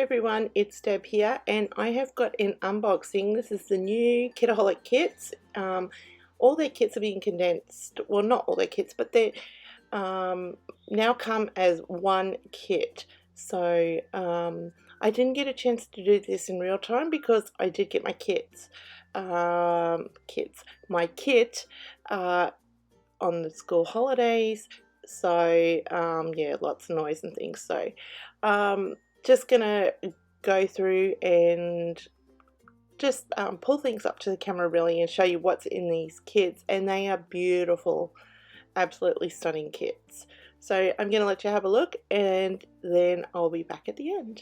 Hi everyone, it's Deb here, and I have got an unboxing. This is the new Kitaholic Kits. All their kits are being condensed. Well, not all their kits, but they now come as one kit. So I didn't get a chance to do this in real time because I did get my my kit on the school holidays. So yeah, lots of noise and things. So just gonna go through and just pull things up to the camera really and show you what's in these kits, and they are beautiful, absolutely stunning kits. So I'm gonna let you have a look, and then I'll be back at the end.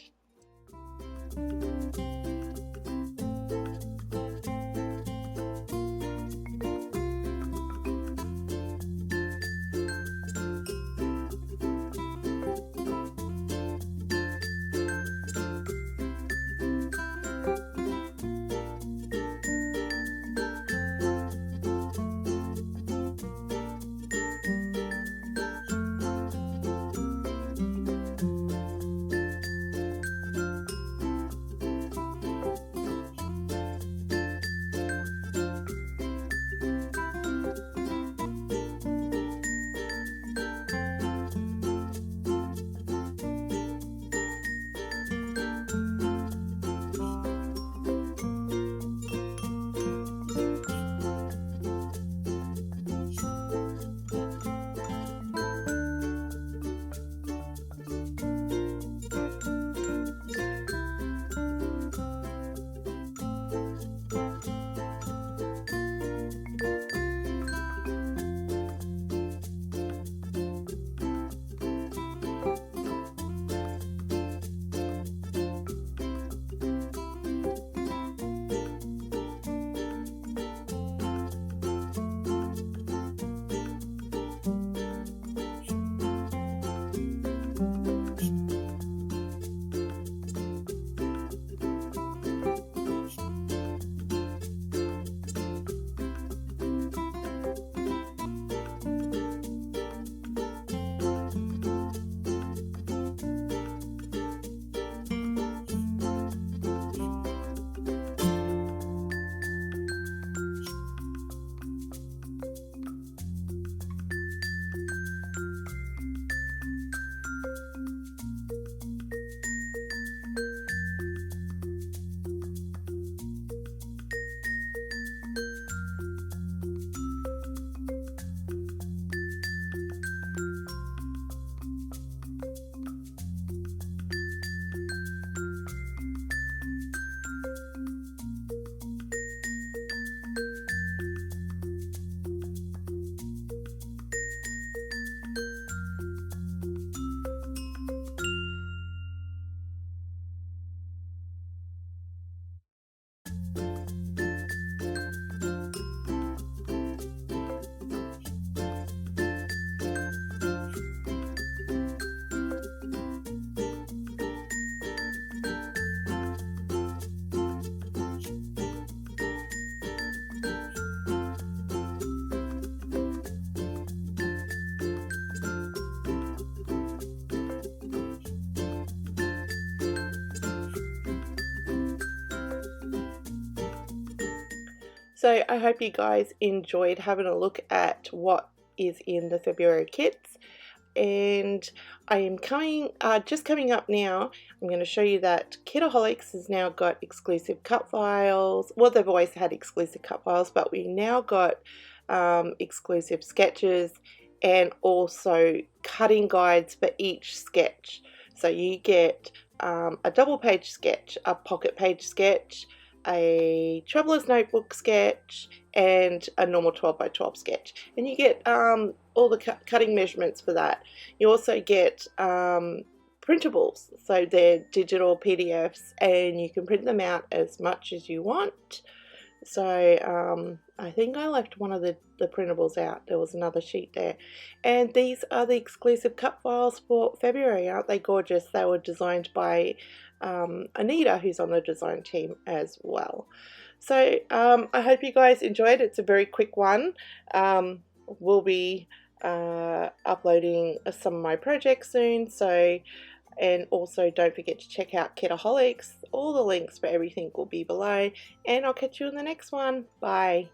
So I hope you guys enjoyed having a look at what is in the February kits, and I am just coming up now. I'm going to show you that Kitaholics has now got exclusive cut files. Well, they've always had exclusive cut files, but we now got exclusive sketches and also cutting guides for each sketch. So you get a double page sketch, a pocket page sketch, a traveler's notebook sketch, and a normal 12 by 12 sketch, and you get all the cutting measurements for that. You also get printables, so they're digital PDFs, and you can print them out as much as you want. So I think I left one of the printables out. There was another sheet there, and these are the exclusive cut files for February. Aren't they gorgeous? They were designed by Anita, who's on the design team as well. So I hope you guys enjoyed. It's a very quick one. We'll be uploading some of my projects soon, so And also don't forget to check out Kitaholics. All the links for everything will be below, and I'll catch you in the next one. Bye.